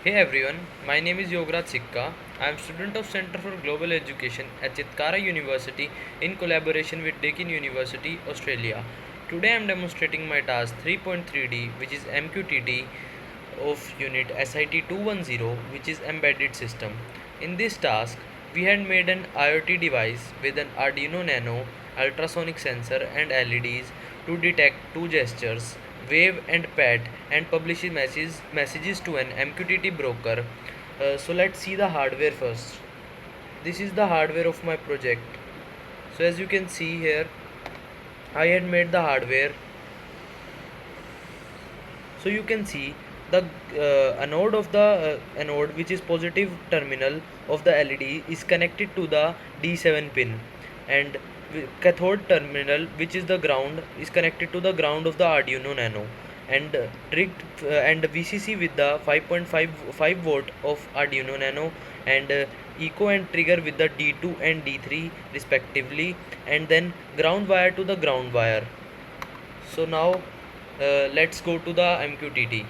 Hey everyone, my name is Yograj Sikka. I am student of Center for Global Education at Chitkara University in collaboration with Deakin University, Australia. Today I am demonstrating my task 3.3D, which is MQTT of unit SIT210, which is embedded system. In this task, we had made an IoT device with an Arduino Nano, ultrasonic sensor and LEDs to detect two gestures, wave and pat, and publish messages to an MQTT broker. So let's see the hardware first. This is the hardware of my project. So as you can see here, I had made the hardware. So you can see the anode of the anode, which is positive terminal of the LED, is connected to the D7 pin, and cathode terminal, which is the ground, is connected to the ground of the Arduino Nano, and trigged and VCC with the 5.5 volt of Arduino Nano, and echo and trigger with the D2 and D3 respectively, and then ground wire to the ground wire. So now let's go to the MQTT.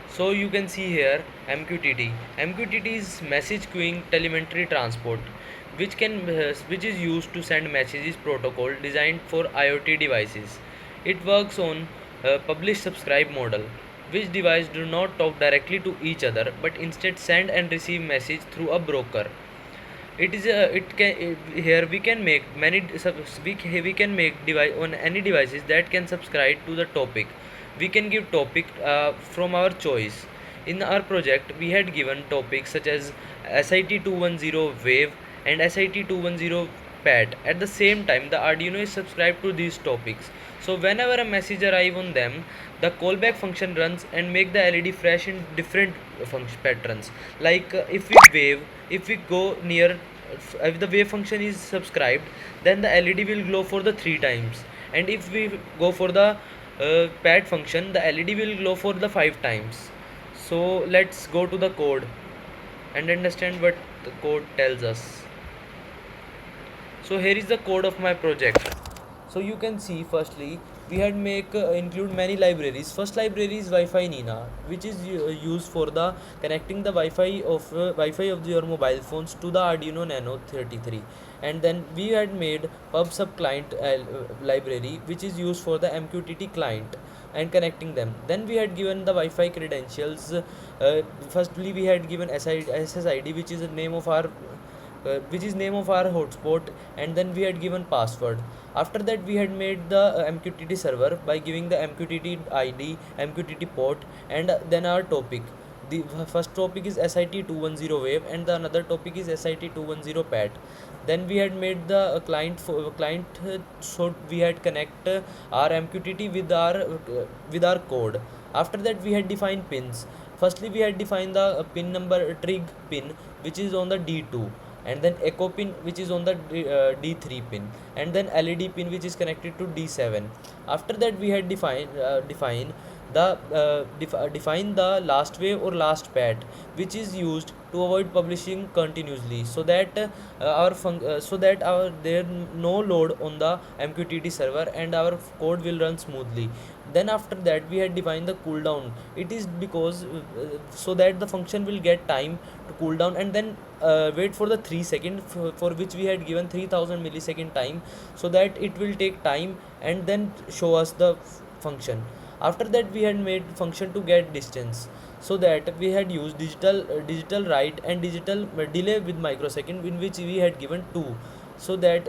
So you can see here MQTT. MQTT is message queuing telemetry transport, which is used to send messages protocol designed for IoT devices. It works on publish subscribe model, which device do not talk directly to each other but instead send and receive message through a broker. It is a it can here we can make many we can make device on any devices that can subscribe to the topic. We can give topic from our choice. In our project we had given topics such as SIT210 wave and SIT210 pad. At the same time, the Arduino is subscribed to these topics, so whenever a message arrive on them, the callback function runs and make the LED flash in different function patterns. Like if we go near, if the wave function is subscribed, then the LED will glow for the 3 times, and if we go for the pad function, the LED will glow for the 5 times. So let's go to the code and understand what the code tells us. So here is the code of my project. So you can see, firstly we had make include many libraries. First library is Wi-Fi Nina, which is used for the connecting the Wi-Fi of your mobile phones to the Arduino Nano 33. And then we had made PubSub client library, which is used for the MQTT client and connecting them. Then we had given the Wi-Fi credentials. Firstly we had given SSID, which is name of our hotspot, and then we had given password. After that we had made the MQTT server by giving the MQTT ID, MQTT port, and then our topic. The first topic is SIT210 wave and the another topic is SIT210 pat. Then we had made the client, so we had connect our MQTT with our code. After that we had defined pins. Firstly we had defined the pin number trig pin, which is on the D2, and then echo pin, which is on the D3 pin, and then LED pin, which is connected to D7. After that we had define the last wave or last pad, which is used to avoid publishing continuously, so that our there no load on the MQTT server and our code will run smoothly. Then after that we had defined the cooldown. It is because so that the function will get time to cool down, and then wait for the 3 second, for which we had given 3000 millisecond time, so that it will take time and then show us the function. After that we had made function to get distance, so that we had used digital write and digital delay with microsecond, in which we had given 2, so that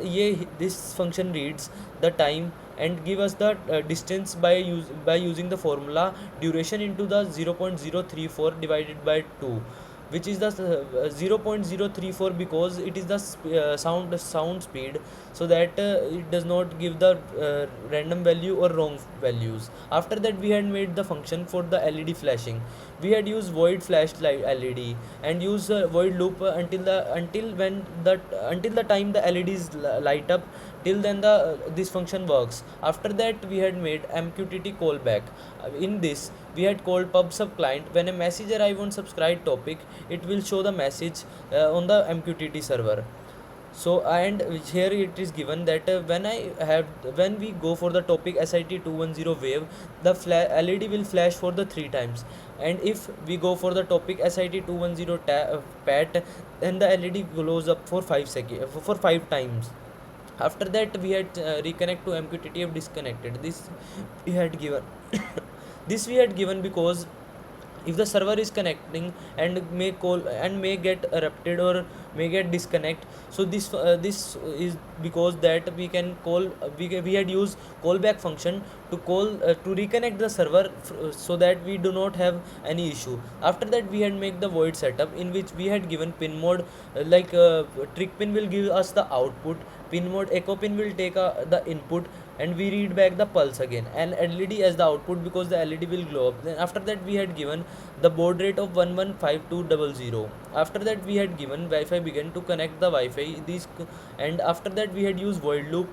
this function reads the time and give us the distance by using the formula duration into the 0.034 divided by 2, which is the 0.034, because it is the sound speed, so that it does not give the random value or wrong values. After that we had made the function for the LED flashing. We had used void flash LED and use void loop until the time the LEDs light up. Till then this function works. After that we had made MQTT callback. In this we had called PubSub client. When a message arrive on subscribe topic, it will show the message on the MQTT server. So and here it is given that when we go for the topic SIT210 wave, the LED will flash for the 3 times, and if we go for the topic SIT210 PAT, then the LED glows up for 5 seconds for 5 times. After that we had reconnect to MQTT disconnected. This we had given this we had given because if the server is connecting and may call and may get erupted or may get disconnect, so this is because that we can call we had used callback function to call to reconnect the server so that we do not have any issue. After that we had make the void setup in which we had given pin mode, trick pin will give us the output, pin mode echo pin will take the input, and we read back the pulse again, and LED as the output because the LED will glow up. Then after that we had given the baud rate of 115200. After that we had given Wi-Fi begin to connect the Wi-Fi and after that we had used void loop.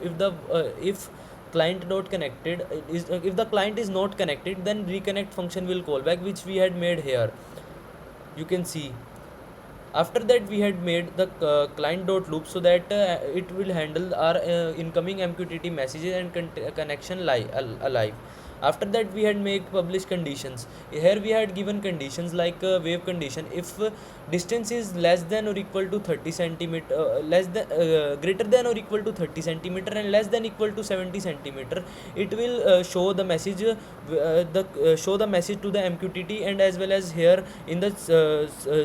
If client not connected is if the client is not connected, then reconnect function will call back, which we had made here. You can see. After that we had made the client dot loop so that it will handle our incoming MQTT messages and connection alive. After that we had made publish conditions. Here we had given conditions like wave condition. If distance is less than or equal to 30 centimeter, less than greater than or equal to 30 centimeter and less than equal to 70 centimeter, it will show the message show the message to the MQTT and as well as here in the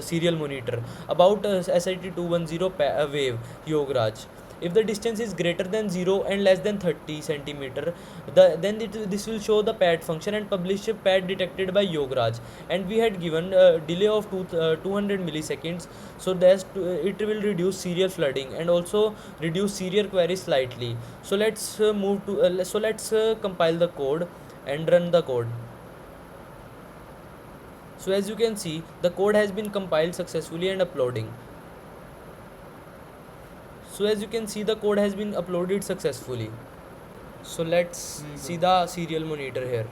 serial monitor about SIT210 wave Yograj. If the distance is greater than 0 and less than 30 centimeter, this will show the pad function and publish a pad detected by Yograj. And we had given delay of 200 milliseconds, so that it will reduce serial flooding and also reduce serial query slightly. So let's compile the code and run the code. So as you can see, the code has been compiled successfully and uploading. So as you can see, the code has been uploaded successfully. So let's see the serial monitor here.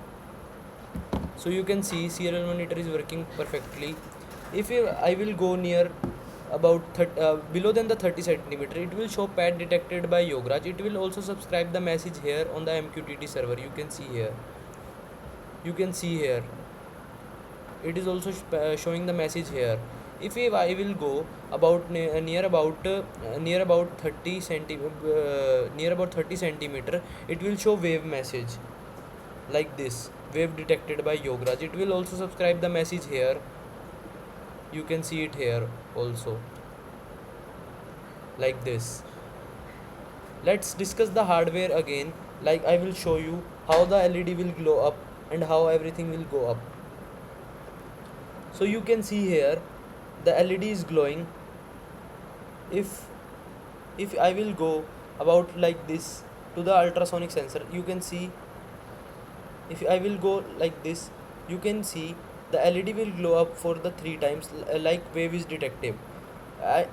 So you can see serial monitor is working perfectly. If I will go near about below than the 30 centimeter, it will show pad detected by Yograj. It will also subscribe the message here on the MQTT server. You can see here. It is also showing the message here. If I will go about near about 30 centimeter, it will show wave message like this, wave detected by Yograj. It will also subscribe the message here. You can see it here also like this. Let's discuss the hardware again. Like I will show you how the LED will glow up and how everything will go up. So you can see here the LED is glowing. If I will go about like this to the ultrasonic sensor, you can see. If I will go like this, you can see the LED will glow up for the 3 times like wave is detected.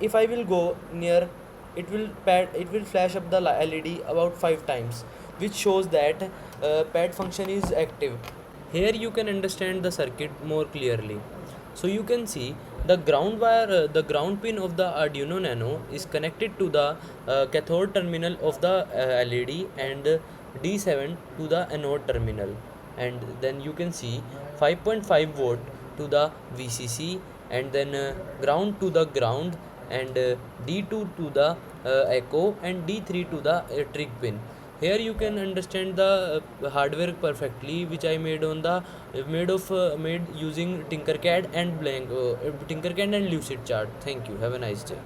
If I will go near, it will flash up the LED about 5 times, which shows that pad function is active. Here you can understand the circuit more clearly. So you can see the ground wire, the ground pin of the Arduino Nano is connected to the cathode terminal of the LED and D7 to the anode terminal, and then you can see 5.5 volt to the VCC, and then ground to the ground, and D2 to the echo, and D3 to the trick pin. Here you can understand the hardware perfectly, which I made on the made using Tinkercad and Tinkercad and Lucid Chart. Thank you. Have a nice day.